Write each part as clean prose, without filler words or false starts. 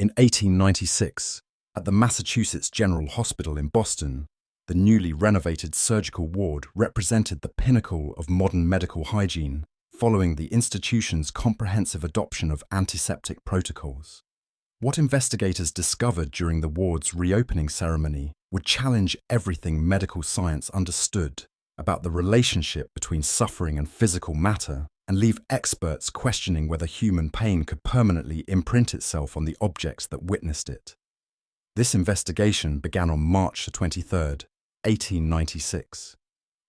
In 1896, at the Massachusetts General Hospital in Boston, the newly renovated surgical ward represented the pinnacle of modern medical hygiene, following the institution's comprehensive adoption of antiseptic protocols. What investigators discovered during the ward's reopening ceremony would challenge everything medical science understood about the relationship between suffering and physical matter, and leave experts questioning whether human pain could permanently imprint itself on the objects that witnessed it. This investigation began on March 23, 1896,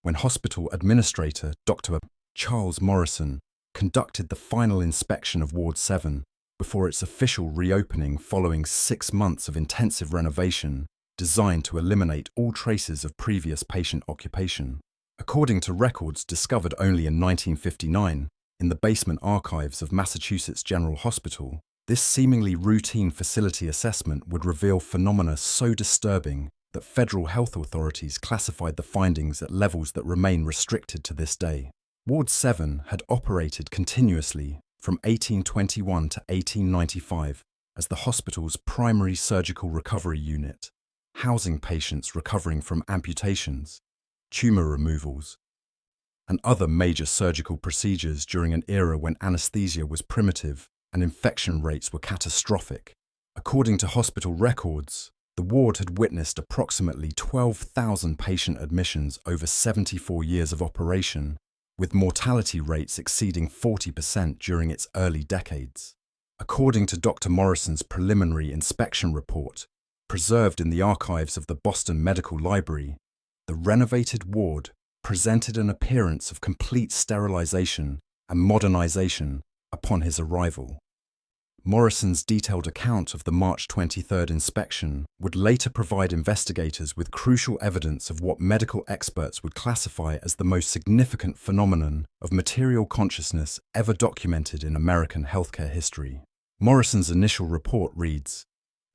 when hospital administrator Dr. Charles Morrison conducted the final inspection of Ward 7 before its official reopening following 6 months of intensive renovation designed to eliminate all traces of previous patient occupation. According to records discovered only in 1959 in the basement archives of Massachusetts General Hospital, this seemingly routine facility assessment would reveal phenomena so disturbing that federal health authorities classified the findings at levels that remain restricted to this day. Ward 7 had operated continuously from 1821 to 1895 as the hospital's primary surgical recovery unit, housing patients recovering from amputations, tumor removals, and other major surgical procedures during an era when anesthesia was primitive and infection rates were catastrophic. According to hospital records, the ward had witnessed approximately 12,000 patient admissions over 74 years of operation, with mortality rates exceeding 40% during its early decades. According to Dr. Morrison's preliminary inspection report, preserved in the archives of the Boston Medical Library, the renovated ward presented an appearance of complete sterilization and modernization upon his arrival. Morrison's detailed account of the March 23rd inspection would later provide investigators with crucial evidence of what medical experts would classify as the most significant phenomenon of material consciousness ever documented in American healthcare history. Morrison's initial report reads,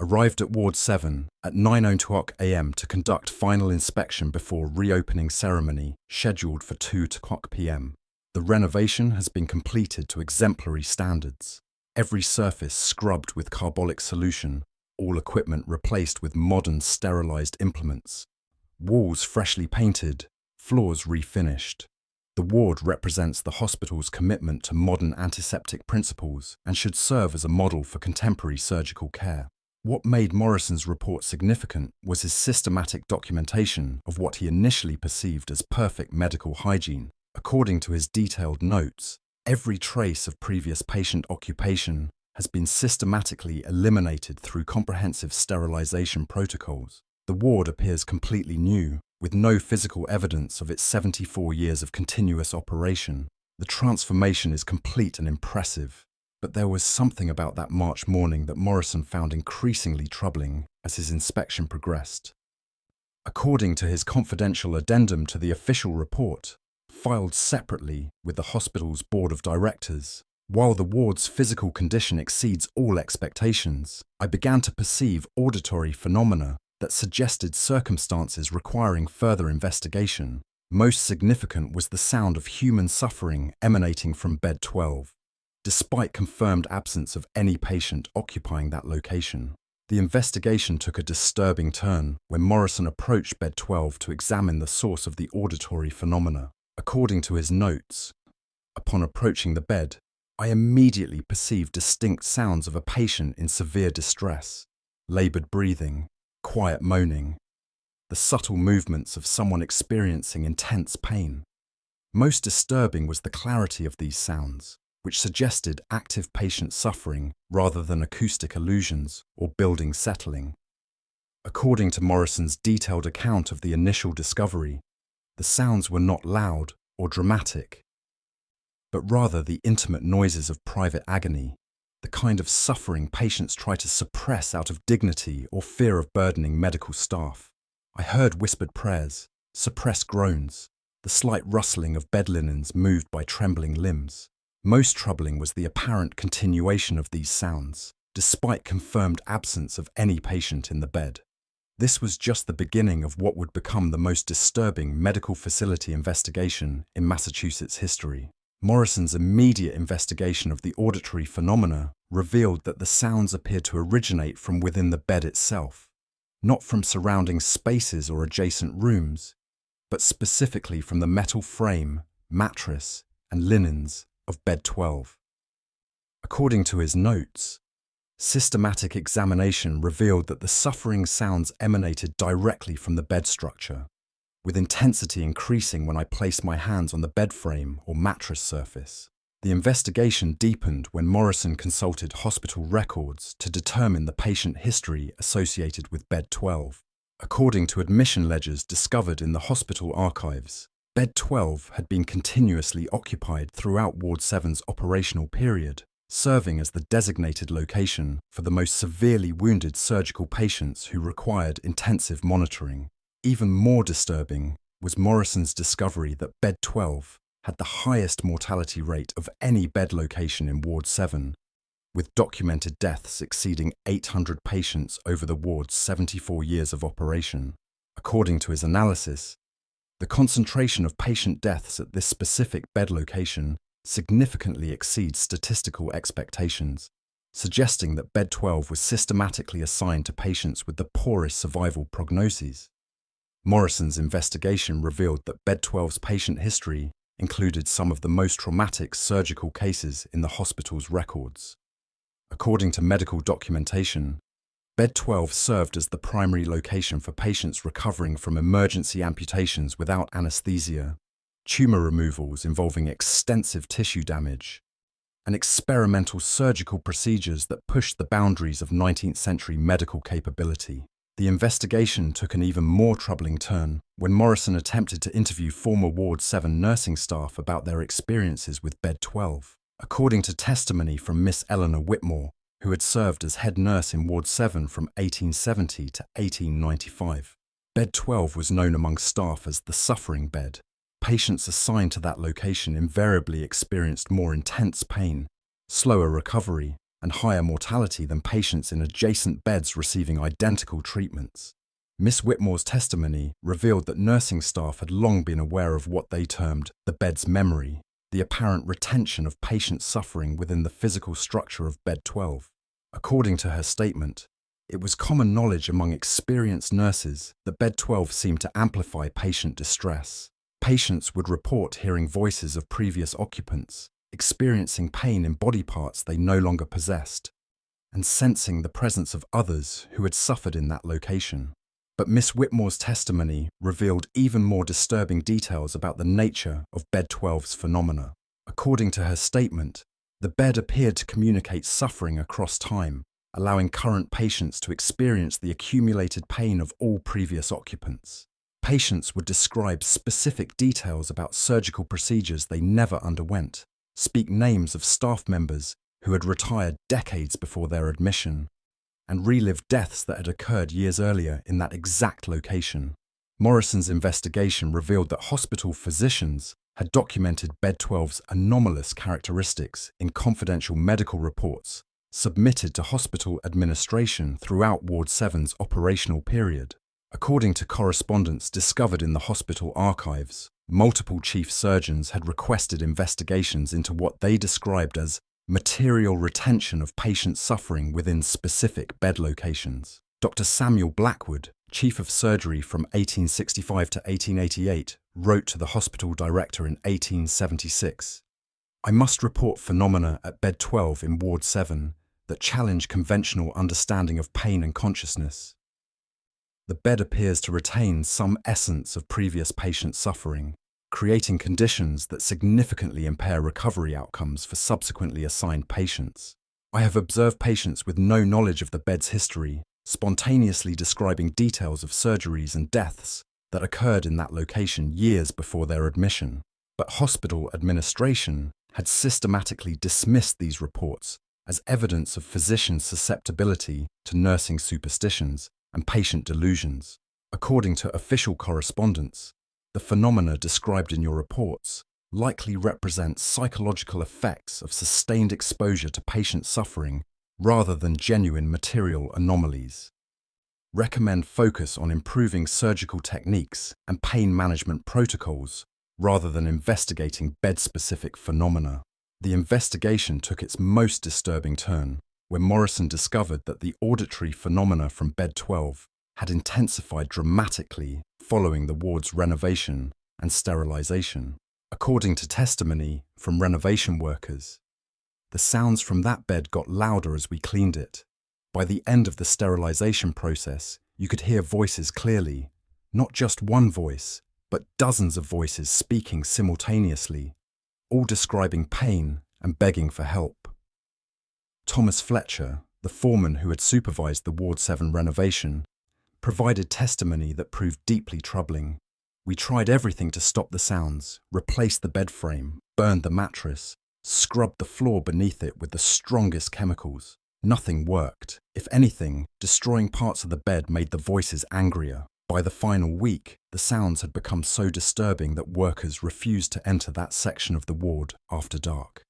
"Arrived at Ward 7 at 9:00 a.m. to conduct final inspection before reopening ceremony scheduled for 2:00 p.m. The renovation has been completed to exemplary standards. Every surface scrubbed with carbolic solution, all equipment replaced with modern sterilized implements, walls freshly painted, floors refinished. The ward represents the hospital's commitment to modern antiseptic principles and should serve as a model for contemporary surgical care." What made Morrison's report significant was his systematic documentation of what he initially perceived as perfect medical hygiene. According to his detailed notes, every trace of previous patient occupation has been systematically eliminated through comprehensive sterilization protocols. The ward appears completely new, with no physical evidence of its 74 years of continuous operation. The transformation is complete and impressive. But there was something about that March morning that Morrison found increasingly troubling as his inspection progressed. According to his confidential addendum to the official report, filed separately with the hospital's board of directors, while the ward's physical condition exceeds all expectations, I began to perceive auditory phenomena that suggested circumstances requiring further investigation. Most significant was the sound of human suffering emanating from bed 12. Despite confirmed absence of any patient occupying that location, the investigation took a disturbing turn when Morrison approached bed 12 to examine the source of the auditory phenomena. According to his notes, upon approaching the bed, I immediately perceived distinct sounds of a patient in severe distress, labored breathing, quiet moaning, the subtle movements of someone experiencing intense pain. Most disturbing was the clarity of these sounds, which suggested active patient suffering rather than acoustic illusions or building settling. According to Morrison's detailed account of the initial discovery, the sounds were not loud or dramatic, but rather the intimate noises of private agony, the kind of suffering patients try to suppress out of dignity or fear of burdening medical staff. I heard whispered prayers, suppressed groans, the slight rustling of bed linens moved by trembling limbs. Most troubling was the apparent continuation of these sounds, despite confirmed absence of any patient in the bed. This was just the beginning of what would become the most disturbing medical facility investigation in Massachusetts history. Morrison's immediate investigation of the auditory phenomena revealed that the sounds appeared to originate from within the bed itself, not from surrounding spaces or adjacent rooms, but specifically from the metal frame, mattress, and linens of bed 12. According to his notes, systematic examination revealed that the suffering sounds emanated directly from the bed structure, with intensity increasing when I placed my hands on the bed frame or mattress surface. The investigation deepened when Morrison consulted hospital records to determine the patient history associated with bed 12. According to admission ledgers discovered in the hospital archives, bed 12 had been continuously occupied throughout Ward 7's operational period, serving as the designated location for the most severely wounded surgical patients who required intensive monitoring. Even more disturbing was Morrison's discovery that bed 12 had the highest mortality rate of any bed location in Ward 7, with documented deaths exceeding 800 patients over the ward's 74 years of operation. According to his analysis, the concentration of patient deaths at this specific bed location significantly exceeds statistical expectations, suggesting that bed 12 was systematically assigned to patients with the poorest survival prognoses. Morrison's investigation revealed that bed 12's patient history included some of the most traumatic surgical cases in the hospital's records. According to medical documentation, bed 12 served as the primary location for patients recovering from emergency amputations without anesthesia, tumor removals involving extensive tissue damage, and experimental surgical procedures that pushed the boundaries of 19th century medical capability. The investigation took an even more troubling turn when Morrison attempted to interview former Ward 7 nursing staff about their experiences with bed 12. According to testimony from Miss Eleanor Whitmore, who had served as head nurse in Ward 7 from 1870 to 1895, bed 12 was known among staff as the suffering bed. Patients assigned to that location invariably experienced more intense pain, slower recovery, and higher mortality than patients in adjacent beds receiving identical treatments. Miss Whitmore's testimony revealed that nursing staff had long been aware of what they termed the bed's memory, the apparent retention of patient suffering within the physical structure of bed 12. According to her statement, it was common knowledge among experienced nurses that bed 12 seemed to amplify patient distress. Patients would report hearing voices of previous occupants, experiencing pain in body parts they no longer possessed, and sensing the presence of others who had suffered in that location. But Miss Whitmore's testimony revealed even more disturbing details about the nature of bed 12's phenomena. According to her statement, the bed appeared to communicate suffering across time, allowing current patients to experience the accumulated pain of all previous occupants. Patients would describe specific details about surgical procedures they never underwent, speak names of staff members who had retired decades before their admission, and relive deaths that had occurred years earlier in that exact location. Morrison's investigation revealed that hospital physicians had documented bed 12's anomalous characteristics in confidential medical reports submitted to hospital administration throughout Ward 7's operational period. According to correspondence discovered in the hospital archives, multiple chief surgeons had requested investigations into what they described as material retention of patient suffering within specific bed locations. Dr. Samuel Blackwood, chief of surgery from 1865 to 1888, wrote to the hospital director in 1876, "I must report phenomena at bed 12 in Ward 7 that challenge conventional understanding of pain and consciousness. The bed appears to retain some essence of previous patient suffering, creating conditions that significantly impair recovery outcomes for subsequently assigned patients. I have observed patients with no knowledge of the bed's history spontaneously describing details of surgeries and deaths that occurred in that location years before their admission. But hospital administration had systematically dismissed these reports as evidence of physicians' susceptibility to nursing superstitions and patient delusions. According to official correspondence, the phenomena described in your reports likely represent psychological effects of sustained exposure to patient suffering rather than genuine material anomalies. Recommend focus on improving surgical techniques and pain management protocols rather than investigating bed-specific phenomena." The investigation took its most disturbing turn when Morrison discovered that the auditory phenomena from bed 12 had intensified dramatically following the ward's renovation and sterilization. According to testimony from renovation workers, the sounds from that bed got louder as we cleaned it. By the end of the sterilization process, you could hear voices clearly, not just one voice, but dozens of voices speaking simultaneously, all describing pain and begging for help. Thomas Fletcher, the foreman who had supervised the Ward 7 renovation, provided testimony that proved deeply troubling. We tried everything to stop the sounds, replaced the bed frame, burned the mattress, scrubbed the floor beneath it with the strongest chemicals. Nothing worked. If anything, destroying parts of the bed made the voices angrier. By the final week, the sounds had become so disturbing that workers refused to enter that section of the ward after dark.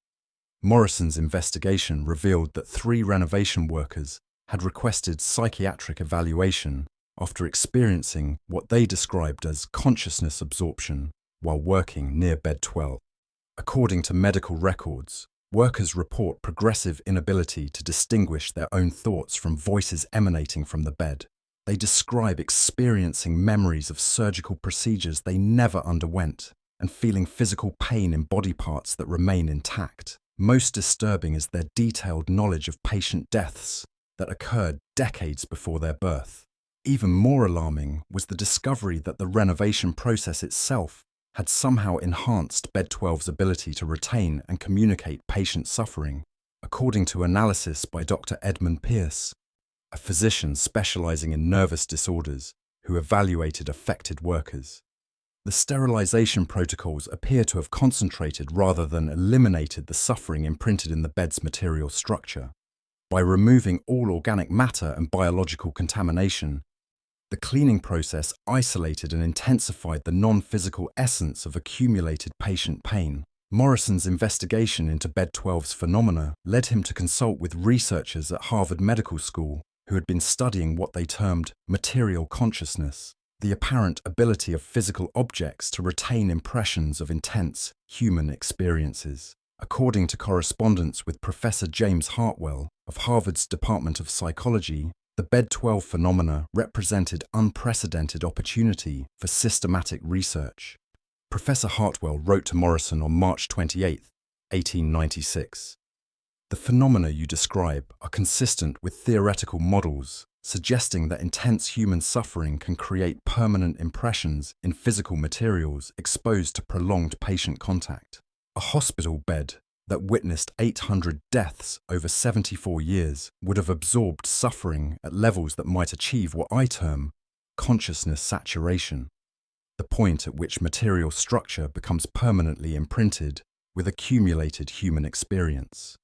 Morrison's investigation revealed that 3 renovation workers had requested psychiatric evaluation after experiencing what they described as consciousness absorption while working near bed 12. According to medical records, workers report progressive inability to distinguish their own thoughts from voices emanating from the bed. They describe experiencing memories of surgical procedures they never underwent and feeling physical pain in body parts that remain intact. Most disturbing is their detailed knowledge of patient deaths that occurred decades before their birth. Even more alarming was the discovery that the renovation process itself had somehow enhanced bed 12's ability to retain and communicate patient suffering, according to analysis by Dr. Edmund Pierce, a physician specializing in nervous disorders who evaluated affected workers. The sterilization protocols appear to have concentrated rather than eliminated the suffering imprinted in the bed's material structure. By removing all organic matter and biological contamination, the cleaning process isolated and intensified the non-physical essence of accumulated patient pain. Morrison's investigation into bed 12's phenomena led him to consult with researchers at Harvard Medical School who had been studying what they termed material consciousness, the apparent ability of physical objects to retain impressions of intense human experiences. According to correspondence with Professor James Hartwell of Harvard's Department of Psychology, the bed 12 phenomena represented unprecedented opportunity for systematic research. Professor Hartwell wrote to Morrison on March 28, 1896. The phenomena you describe are consistent with theoretical models suggesting that intense human suffering can create permanent impressions in physical materials exposed to prolonged patient contact. A hospital bed that witnessed 800 deaths over 74 years would have absorbed suffering at levels that might achieve what I term consciousness saturation, the point at which material structure becomes permanently imprinted with accumulated human experience.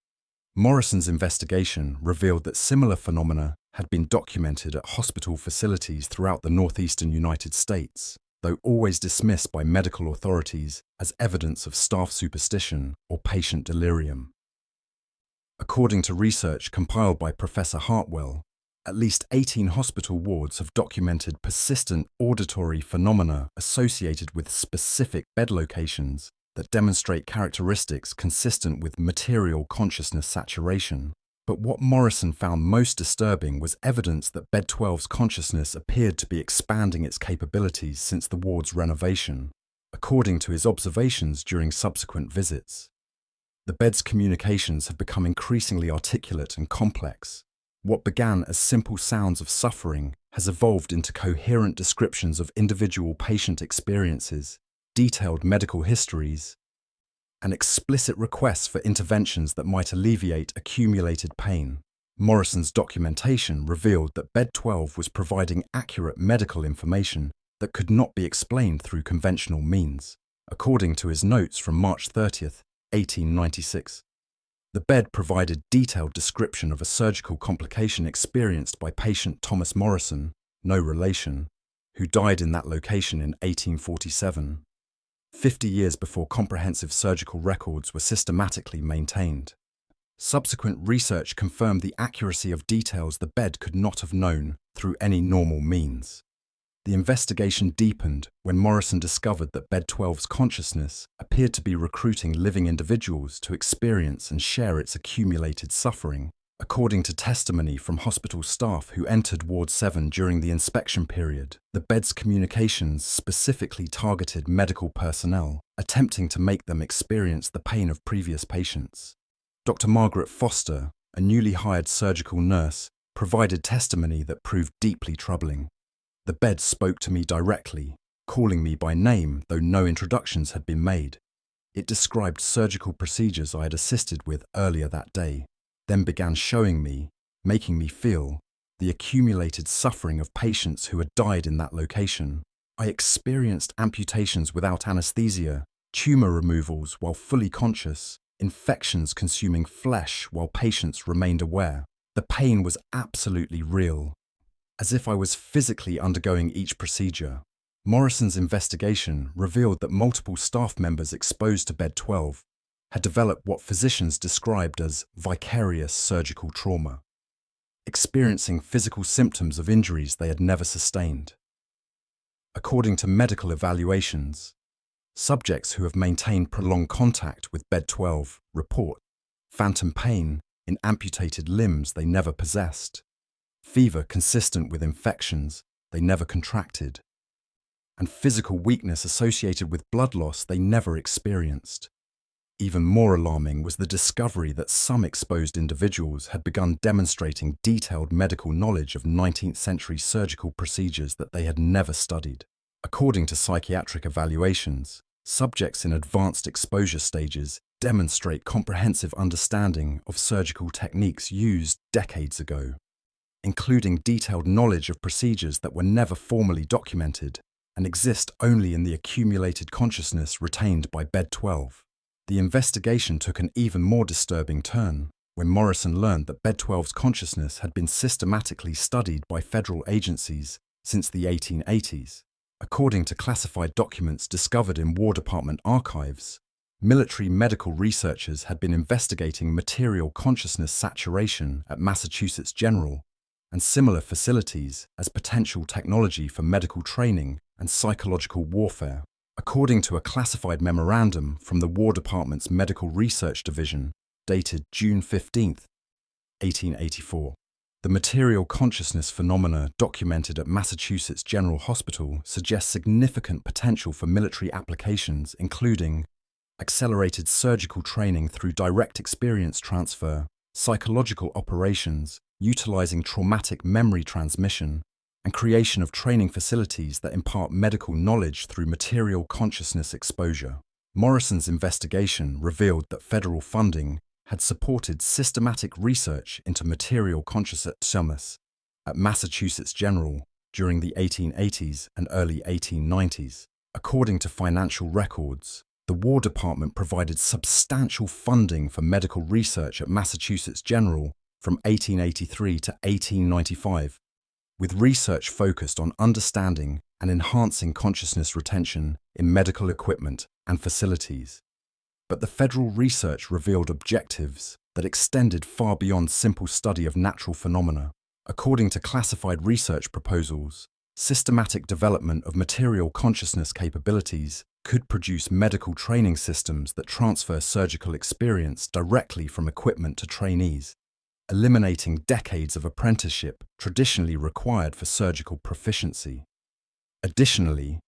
Morrison's investigation revealed that similar phenomena had been documented at hospital facilities throughout the northeastern United States, though always dismissed by medical authorities as evidence of staff superstition or patient delirium. According to research compiled by Professor Hartwell, at least 18 hospital wards have documented persistent auditory phenomena associated with specific bed locations that demonstrate characteristics consistent with material consciousness saturation. But what Morrison found most disturbing was evidence that bed 12's consciousness appeared to be expanding its capabilities since the ward's renovation, according to his observations during subsequent visits. The bed's communications have become increasingly articulate and complex. What began as simple sounds of suffering has evolved into coherent descriptions of individual patient experiences, detailed medical histories, and explicit requests for interventions that might alleviate accumulated pain. Morrison's documentation revealed that bed 12 was providing accurate medical information that could not be explained through conventional means. According to his notes from March 30th, 1896, the bed provided detailed description of a surgical complication experienced by patient Thomas Morrison, no relation, who died in that location in 1847. 50 years before comprehensive surgical records were systematically maintained. Subsequent research confirmed the accuracy of details the bed could not have known through any normal means. The investigation deepened when Morrison discovered that bed 12's consciousness appeared to be recruiting living individuals to experience and share its accumulated suffering. According to testimony from hospital staff who entered Ward 7 during the inspection period, the bed's communications specifically targeted medical personnel, attempting to make them experience the pain of previous patients. Dr. Margaret Foster, a newly hired surgical nurse, provided testimony that proved deeply troubling. The bed spoke to me directly, calling me by name though no introductions had been made. It described surgical procedures I had assisted with earlier that day, then began showing me, making me feel, the accumulated suffering of patients who had died in that location. I experienced amputations without anesthesia, tumor removals while fully conscious, infections consuming flesh while patients remained aware. The pain was absolutely real, as if I was physically undergoing each procedure. Morrison's investigation revealed that multiple staff members exposed to Bed 12 had developed what physicians described as vicarious surgical trauma, experiencing physical symptoms of injuries they had never sustained. According to medical evaluations, subjects who have maintained prolonged contact with Bed 12 report phantom pain in amputated limbs they never possessed, fever consistent with infections they never contracted, and physical weakness associated with blood loss they never experienced. Even more alarming was the discovery that some exposed individuals had begun demonstrating detailed medical knowledge of 19th century surgical procedures that they had never studied. According to psychiatric evaluations, subjects in advanced exposure stages demonstrate comprehensive understanding of surgical techniques used decades ago, including detailed knowledge of procedures that were never formally documented and exist only in the accumulated consciousness retained by Bed 12. The investigation took an even more disturbing turn when Morrison learned that Bed 12's consciousness had been systematically studied by federal agencies since the 1880s. According to classified documents discovered in War Department archives, military medical researchers had been investigating material consciousness saturation at Massachusetts General and similar facilities as potential technology for medical training and psychological warfare. According to a classified memorandum from the War Department's Medical Research Division, dated June 15, 1884, the material consciousness phenomena documented at Massachusetts General Hospital suggest significant potential for military applications, including accelerated surgical training through direct experience transfer, psychological operations utilizing traumatic memory transmission, and creation of training facilities that impart medical knowledge through material consciousness exposure. Morrison's investigation revealed that federal funding had supported systematic research into material consciousness at Massachusetts General during the 1880s and early 1890s. According to financial records, the War Department provided substantial funding for medical research at Massachusetts General from 1883 to 1895, with research focused on understanding and enhancing consciousness retention in medical equipment and facilities. But the federal research revealed objectives that extended far beyond simple study of natural phenomena. According to classified research proposals, systematic development of material consciousness capabilities could produce medical training systems that transfer surgical experience directly from equipment to trainees, eliminating decades of apprenticeship traditionally required for surgical proficiency. Additionally,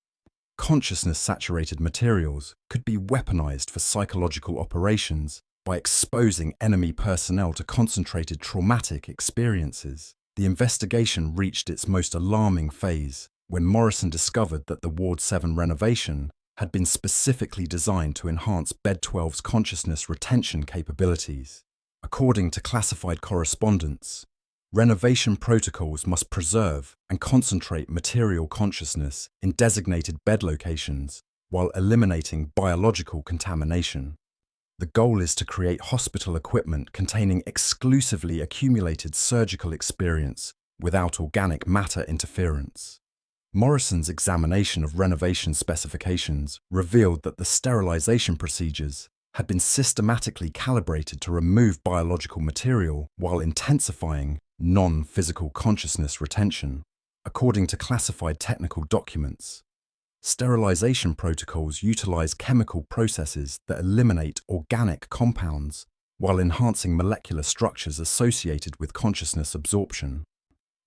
consciousness-saturated materials could be weaponized for psychological operations by exposing enemy personnel to concentrated traumatic experiences. The investigation reached its most alarming phase when Morrison discovered that the Ward 7 renovation had been specifically designed to enhance Bed 12's consciousness retention capabilities. According to classified correspondence, renovation protocols must preserve and concentrate material consciousness in designated bed locations while eliminating biological contamination. The goal is to create hospital equipment containing exclusively accumulated surgical experience without organic matter interference. Morrison's examination of renovation specifications revealed that the sterilization procedures had been systematically calibrated to remove biological material while intensifying non-physical consciousness retention. According to classified technical documents, sterilization protocols utilize chemical processes that eliminate organic compounds while enhancing molecular structures associated with consciousness absorption.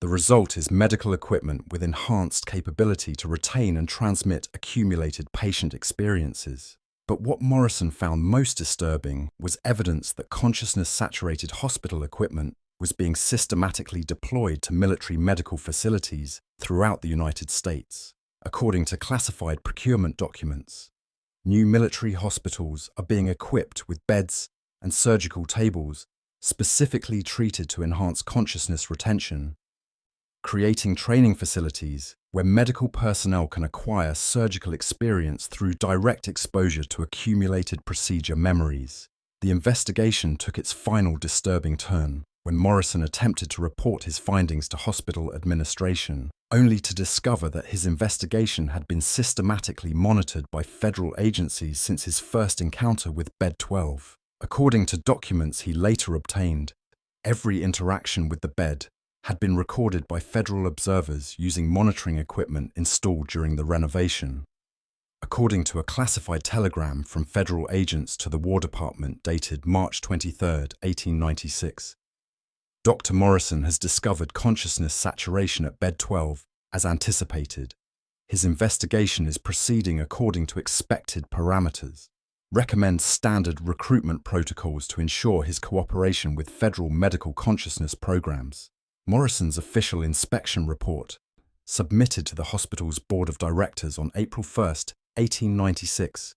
The result is medical equipment with enhanced capability to retain and transmit accumulated patient experiences. But what Morrison found most disturbing was evidence that consciousness-saturated hospital equipment was being systematically deployed to military medical facilities throughout the United States. According to classified procurement documents, new military hospitals are being equipped with beds and surgical tables specifically treated to enhance consciousness retention, creating training facilities where medical personnel can acquire surgical experience through direct exposure to accumulated procedure memories. The investigation took its final disturbing turn when Morrison attempted to report his findings to hospital administration, only to discover that his investigation had been systematically monitored by federal agencies since his first encounter with Bed 12. According to documents he later obtained, every interaction with the bed had been recorded by federal observers using monitoring equipment installed during the renovation. According to a classified telegram from federal agents to the War Department dated March 23, 1896, Dr. Morrison has discovered consciousness saturation at Bed 12 as anticipated. His investigation is proceeding according to expected parameters. Recommend standard recruitment protocols to ensure his cooperation with federal medical consciousness programs. Morrison's official inspection report, submitted to the hospital's board of directors on April 1, 1896,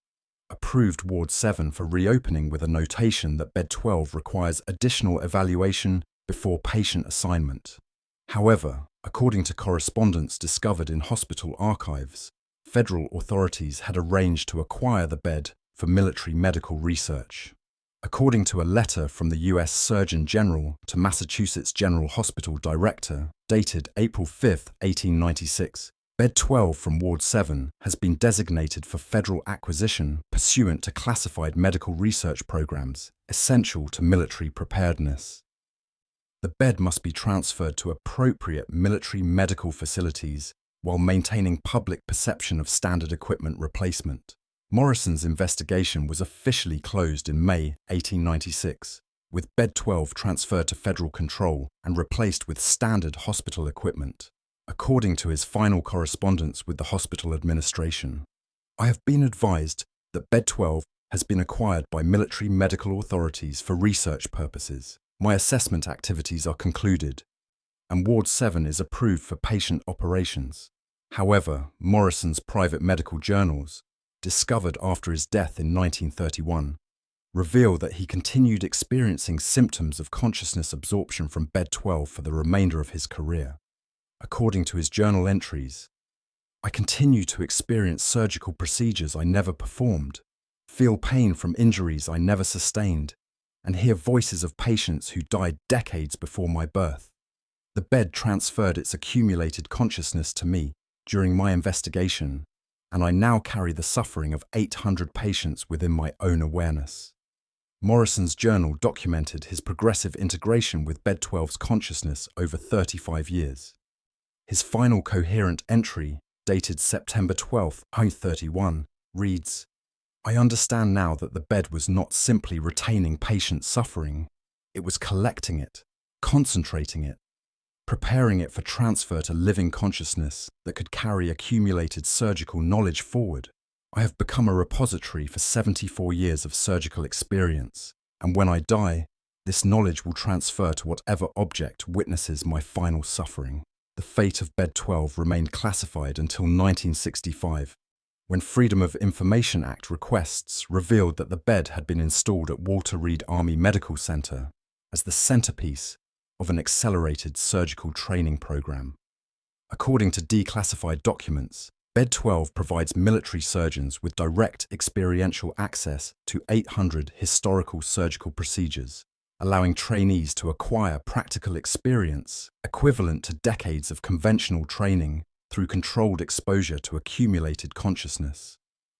approved Ward 7 for reopening with a notation that Bed 12 requires additional evaluation before patient assignment. However, according to correspondence discovered in hospital archives, federal authorities had arranged to acquire the bed for military medical research. According to a letter from the U.S. Surgeon General to Massachusetts General Hospital Director, dated April 5, 1896, Bed 12 from Ward 7 has been designated for federal acquisition pursuant to classified medical research programs essential to military preparedness. The bed must be transferred to appropriate military medical facilities while maintaining public perception of standard equipment replacement. Morrison's investigation was officially closed in May 1896, with Bed 12 transferred to federal control and replaced with standard hospital equipment. According to his final correspondence with the hospital administration, I have been advised that Bed 12 has been acquired by military medical authorities for research purposes. My assessment activities are concluded, and Ward 7 is approved for patient operations. However, Morrison's private medical journals, discovered after his death in 1931, reveal that he continued experiencing symptoms of consciousness absorption from Bed 12 for the remainder of his career. According to his journal entries, I continue to experience surgical procedures I never performed, feel pain from injuries I never sustained, and hear voices of patients who died decades before my birth. The bed transferred its accumulated consciousness to me during my investigation, and I now carry the suffering of 800 patients within my own awareness. Morrison's journal documented his progressive integration with Bed 12's consciousness over 35 years. His final coherent entry, dated September 12, 1931, reads, I understand now that the bed was not simply retaining patient suffering, it was collecting it, concentrating it, preparing it for transfer to living consciousness that could carry accumulated surgical knowledge forward. I have become a repository for 74 years of surgical experience, and when I die, this knowledge will transfer to whatever object witnesses my final suffering. The fate of Bed 12 remained classified until 1965, when Freedom of Information Act requests revealed that the bed had been installed at Walter Reed Army Medical Center as the centerpiece of an accelerated surgical training program. According to declassified documents, Bed 12 provides military surgeons with direct experiential access to 800 historical surgical procedures, allowing trainees to acquire practical experience equivalent to decades of conventional training through controlled exposure to accumulated consciousness.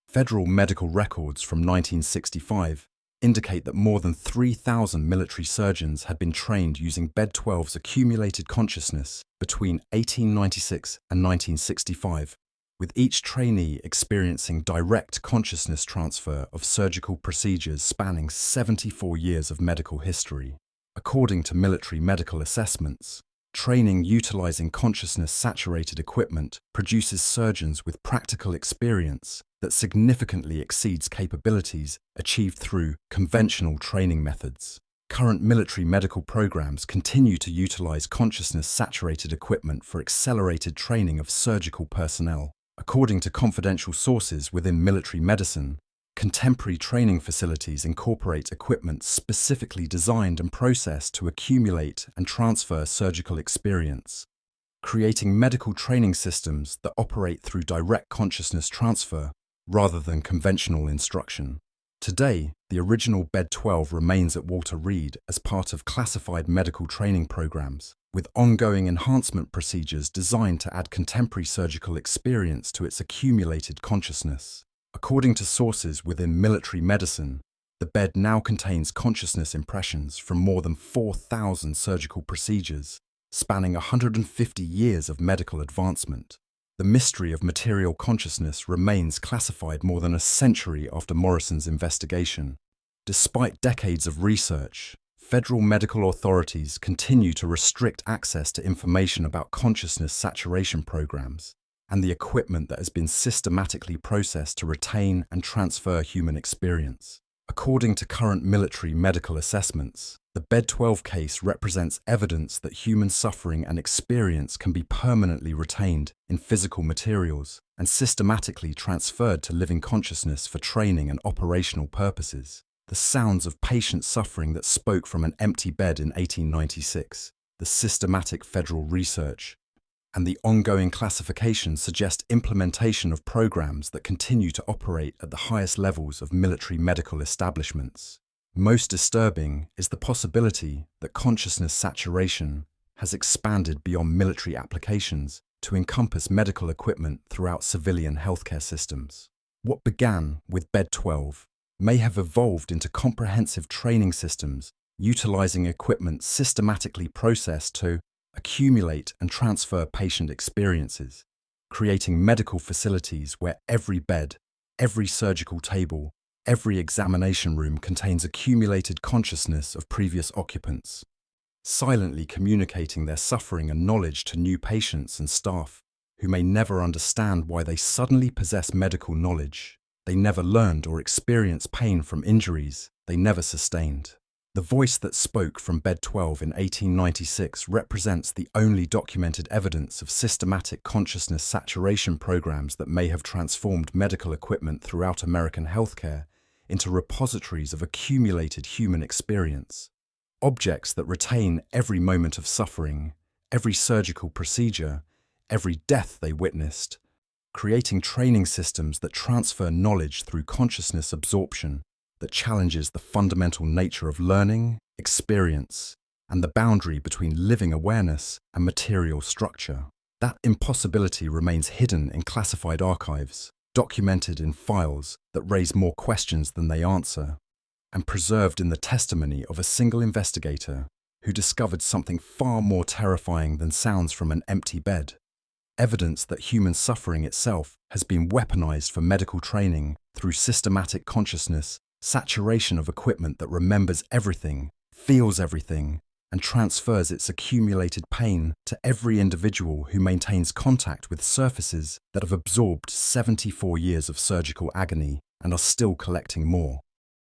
Federal medical records from 1965 indicate that more than 3,000 military surgeons had been trained using Bed 12's accumulated consciousness between 1896 and 1965, with each trainee experiencing direct consciousness transfer of surgical procedures spanning 74 years of medical history. According to military medical assessments, training utilizing consciousness-saturated equipment produces surgeons with practical experience that significantly exceeds capabilities achieved through conventional training methods. Current military medical programs continue to utilize consciousness-saturated equipment for accelerated training of surgical personnel. According to confidential sources within military medicine, contemporary training facilities incorporate equipment specifically designed and processed to accumulate and transfer surgical experience, creating medical training systems that operate through direct consciousness transfer rather than conventional instruction. Today, the original Bed 12 remains at Walter Reed as part of classified medical training programs, with ongoing enhancement procedures designed to add contemporary surgical experience to its accumulated consciousness. According to sources within military medicine, the bed now contains consciousness impressions from more than 4,000 surgical procedures, spanning 150 years of medical advancement. The mystery of material consciousness remains classified more than a century after Morrison's investigation. Despite decades of research, federal medical authorities continue to restrict access to information about consciousness saturation programs and the equipment that has been systematically processed to retain and transfer human experience. According to current military medical assessments, the Bed 12 case represents evidence that human suffering and experience can be permanently retained in physical materials and systematically transferred to living consciousness for training and operational purposes. The sounds of patient suffering that spoke from an empty bed in 1896, the systematic federal research, and the ongoing classification suggest implementation of programs that continue to operate at the highest levels of military medical establishments. Most disturbing is the possibility that consciousness saturation has expanded beyond military applications to encompass medical equipment throughout civilian healthcare systems. What began with Bed 12 may have evolved into comprehensive training systems utilizing equipment systematically processed to accumulate and transfer patient experiences, creating medical facilities where every bed, every surgical table, every examination room contains accumulated consciousness of previous occupants, silently communicating their suffering and knowledge to new patients and staff who may never understand why they suddenly possess medical knowledge. They never learned or experienced pain from injuries they never sustained. The voice that spoke from Bed 12 in 1896 represents the only documented evidence of systematic consciousness saturation programs that may have transformed medical equipment throughout American healthcare into repositories of accumulated human experience. Objects that retain every moment of suffering, every surgical procedure, every death they witnessed, creating training systems that transfer knowledge through consciousness absorption that challenges the fundamental nature of learning, experience, and the boundary between living awareness and material structure. That impossibility remains hidden in classified archives, documented in files that raise more questions than they answer, and preserved in the testimony of a single investigator who discovered something far more terrifying than sounds from an empty bed. Evidence that human suffering itself has been weaponized for medical training through systematic consciousness saturation of equipment that remembers everything, feels everything, and transfers its accumulated pain to every individual who maintains contact with surfaces that have absorbed 74 years of surgical agony and are still collecting more.